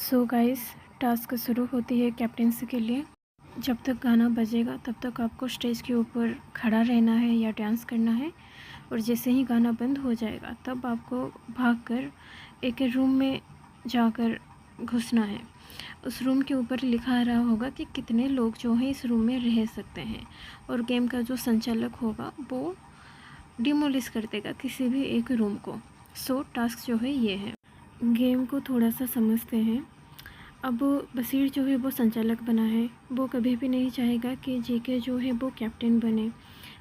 So guys, task शुरू होती है कैप्टेंसी के लिए। जब तक गाना बजेगा तब तक आपको स्टेज के ऊपर खड़ा रहना है या डांस करना है, और जैसे ही गाना बंद हो जाएगा तब आपको भागकर एक रूम में जाकर घुसना है। उस रूम के ऊपर लिखा आ रहा होगा कि कितने लोग जो हैं इस रूम में रह सकते हैं, और गेम का जो संचालक होगा वो डिमोलिश कर देगा किसी भी एक रूम को। सो टास्क जो है ये है। गेम को थोड़ा सा समझते हैं। अब बशीर जो है वो संचालक बना है, वो कभी भी नहीं चाहेगा कि जीके जो है वो कैप्टन बने।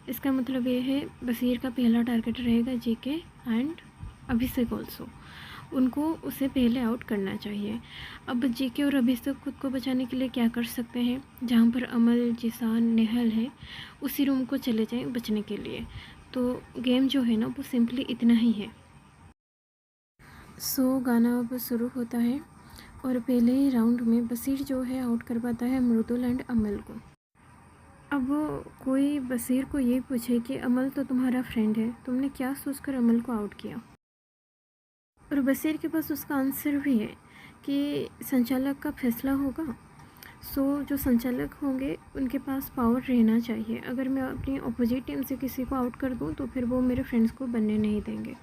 इसका मतलब ये है बशीर का पहला टारगेट रहेगा जीके एंड अभिषेक ऑल्सो। उनको उसे पहले आउट करना चाहिए। अब जीके और अभिषेक खुद को बचाने के लिए क्या कर सकते हैं, जहाँ पर अमल, जिसान, नेहल है उसी रूम को चले जाएं बचने के लिए। तो गेम जो है ना वो सिंपली इतना ही है। सो गाना अब शुरू होता है और पहले ही राउंड में बशीर जो है आउट करवाता है मृदुल एंड अमल को। अब कोई बशीर को ये पूछे कि अमल तो तुम्हारा फ्रेंड है, तुमने क्या सोचकर अमल को आउट किया, और बशीर के पास उसका आंसर भी है कि संचालक का फैसला होगा। सो जो संचालक होंगे उनके पास पावर रहना चाहिए। अगर मैं अपनी अपोजिट टीम से किसी को आउट कर दूं तो फिर वो मेरे फ्रेंड्स को बनने नहीं देंगे।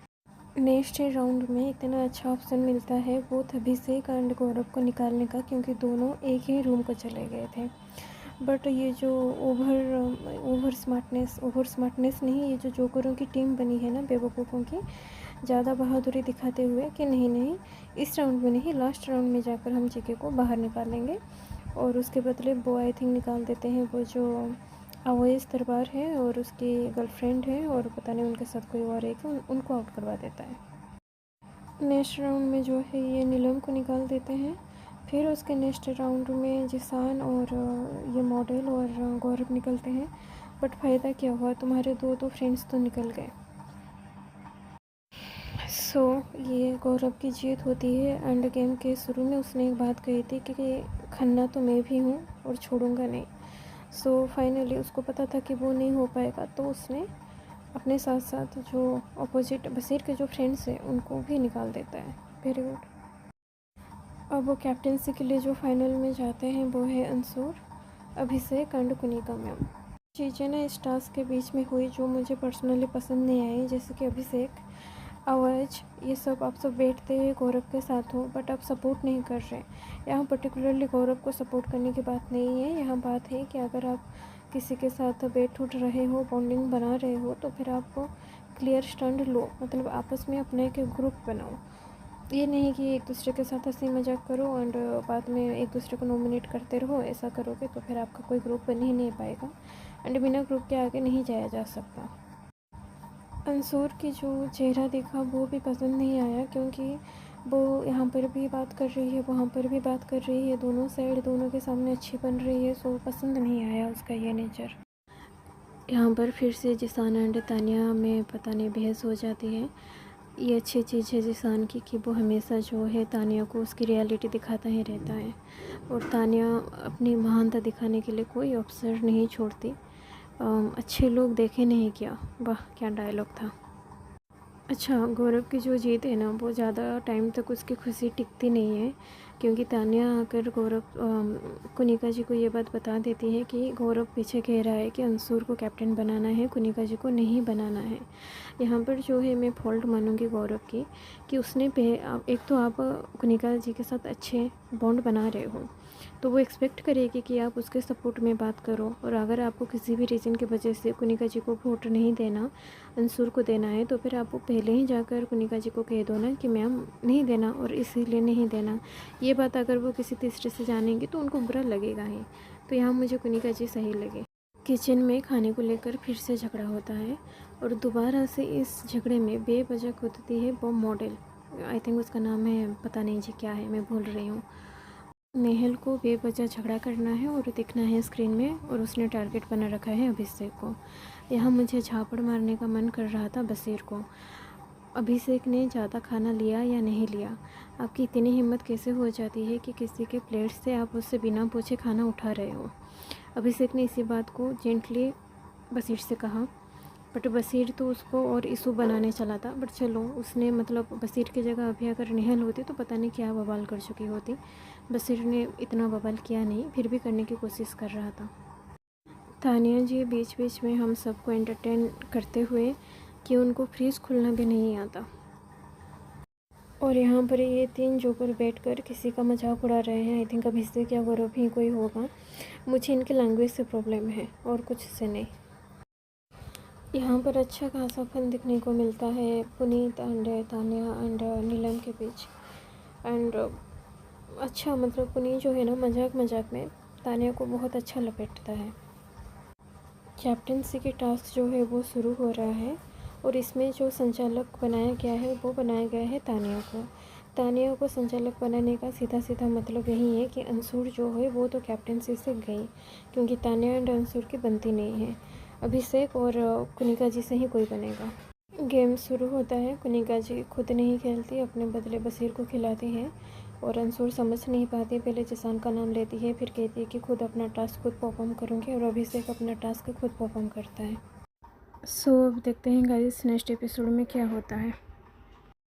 नेक्स्ट राउंड में इतना अच्छा ऑप्शन मिलता है वो अभिषेक एंड गौरव को निकालने का, क्योंकि दोनों एक ही रूम को चले गए थे। बट ये जो ओवर स्मार्टनेस नहीं, ये जो जोकरों की टीम बनी है ना बेवकूफ़ों की, ज़्यादा बहादुरी दिखाते हुए कि नहीं इस राउंड में नहीं, लास्ट राउंड में जाकर हम जीके को बाहर निकालेंगे, और उसके बदले वो आई थिंक निकाल देते हैं वो जो अवैस दरबार है और उसकी गर्लफ्रेंड है, और पता नहीं उनके साथ कोई और एक उनको आउट करवा देता है। नेक्स्ट राउंड में जो है ये नीलम को निकाल देते हैं। फिर उसके नेक्स्ट राउंड में जिसान और ये मॉडल और गौरव निकलते हैं। बट फ़ायदा क्या हुआ, तुम्हारे दो फ्रेंड्स तो निकल गए। सो ये गौरव की जीत होती है। एंड गेम के शुरू में उसने एक बात कही थी कि खन्ना तो मैं भी हूँ और छोड़ूंगा नहीं। सो फाइनली उसको पता था कि वो नहीं हो पाएगा, तो उसने अपने साथ साथ जो अपोजिट बशीर के जो फ्रेंड्स हैं उनको भी निकाल देता है। Very good. अब वो कैप्टेंसी के लिए जो फाइनल में जाते हैं वो है अंसूर, अभिषेक एंड कुनिका मैम। चीज़ें ना इस टास्क के बीच में हुई जो मुझे पर्सनली पसंद नहीं आई, जैसे कि अभिषेक, आवाज़, ये सब आप सब बैठते हैं गौरव के साथ हो बट आप सपोर्ट नहीं कर रहे। यहाँ पर्टिकुलरली गौरव को सपोर्ट करने की बात नहीं है, यहाँ बात है कि अगर आप किसी के साथ बैठ उठ रहे हो, बॉन्डिंग बना रहे हो, तो फिर आप क्लियर स्टैंड लो, मतलब आपस में अपने एक ग्रुप बनाओ। ये नहीं कि एक दूसरे के साथ हंसी मजाक करो एंड बाद में एक दूसरे को नॉमिनेट करते रहो। ऐसा करोगे तो फिर आपका कोई ग्रुप बन ही नहीं पाएगा एंड बिना ग्रुप के आगे नहीं जाया जा सकता। अंसूर की जो चेहरा देखा वो भी पसंद नहीं आया, क्योंकि वो यहाँ पर भी बात कर रही है, वहाँ पर भी बात कर रही है, दोनों साइड दोनों के सामने अच्छी बन रही है। सो पसंद नहीं आया उसका ये नेचर। यहाँ पर फिर से जिसान एंड तानिया में पता नहीं बहस हो जाती है। ये अच्छी चीज़ है जिसान की कि वो हमेशा जो है तानिया को उसकी रियलिटी दिखाता ही रहता है, और तानिया अपनी महानता दिखाने के लिए कोई अवसर नहीं छोड़ती। अच्छे लोग देखे नहीं क्या, वाह क्या डायलॉग था। अच्छा, गौरव की जो जीत है ना वो ज़्यादा टाइम तक उसकी खुशी टिकती नहीं है, क्योंकि तानिया आकर गौरव कुनिका जी को ये बात बता देती है कि गौरव पीछे कह रहा है कि अंसूर को कैप्टन बनाना है, कुनिका जी को नहीं बनाना है। यहाँ पर जो है मैं फॉल्ट मानूंगी गौरव की कि उसने एक तो आप कुनिका जी के साथ अच्छे बॉन्ड बना रहे हो, तो वो एक्सपेक्ट करेगी कि आप उसके सपोर्ट में बात करो। और अगर आपको किसी भी रीज़न की वजह से कुनिका जी को वोट नहीं देना, अंसूर को देना है, तो फिर आपको पहले ही जाकर कुनिका जी को कह दो ना कि मैम नहीं देना और इसीलिए नहीं देना। ये बात अगर वो किसी तीसरे से जानेंगी तो उनको बुरा लगेगा ही। तो यहाँ मुझे कुनिका जी सही लगे। किचन में खाने को लेकर फिर से झगड़ा होता है, और दोबारा से इस झगड़े में बेवजह कूदती है वो मॉडल। आई थिंक उसका नाम है, पता नहीं जी क्या है, मैं भूल रही हूँ। नेहल को बेवजह झगड़ा करना है और दिखना है स्क्रीन में, और उसने टारगेट बना रखा है अभिषेक को। यहाँ मुझे झापड़ मारने का मन कर रहा था बशीर को। अभिषेक ने ज़्यादा खाना लिया या नहीं लिया, आपकी इतनी हिम्मत कैसे हो जाती है कि किसी के प्लेट से आप उससे बिना पूछे खाना उठा रहे हो। अभिषेक ने इसी बात को जेंटली बशीर से कहा, बट बसीर तो उसको और इशू बनाने चला था। बट चलो उसने मतलब बसीर की जगह अभी अगर नेहल होती तो पता नहीं क्या बवाल कर चुकी होती। बसीर ने इतना बवाल किया नहीं, फिर भी करने की कोशिश कर रहा था। तानिया जी बीच बीच में हम सबको एंटरटेन करते हुए कि उनको फ्रीज़ खुलना भी नहीं आता। और यहाँ पर ये 3 जोकर बैठकर किसी का मजाक उड़ा रहे हैं। आई थिंक अभिषेक या गौरव ही कोई होगा। मुझे इनके लैंग्वेज से प्रॉब्लम है और कुछ से नहीं। यहाँ पर अच्छा खासा फन दिखने को मिलता है पुनीत एंड तानिया एंड नीलम के बीच। एंड अच्छा मतलब पुनीत जो है ना मजाक मजाक में तानिया को बहुत अच्छा लपेटता है। कैप्टेंसी के टास्क जो है वो शुरू हो रहा है और इसमें जो संचालक बनाया गया है वो बनाया गया है तानिया को। तानिया को संचालक बनाने का सीधा सीधा मतलब यही है कि अंशुर जो है वो तो कैप्टेंसी से गई, क्योंकि तानिया एंड अंशुर की बनती नहीं है। अभिषेक और कुनिका जी से ही कोई बनेगा। गेम शुरू होता है। कुनिका जी खुद नहीं खेलती, अपने बदले बसीर को खिलाती हैं और अंशुर समझ नहीं पाती। पहले जिसान का नाम लेती है, फिर कहती है कि खुद अपना टास्क खुद परफॉर्म करूँगी और अभिषेक अपना टास्क खुद परफॉर्म करता है। सो अब देखते हैं गाइस नेक्स्ट एपिसोड में क्या होता है।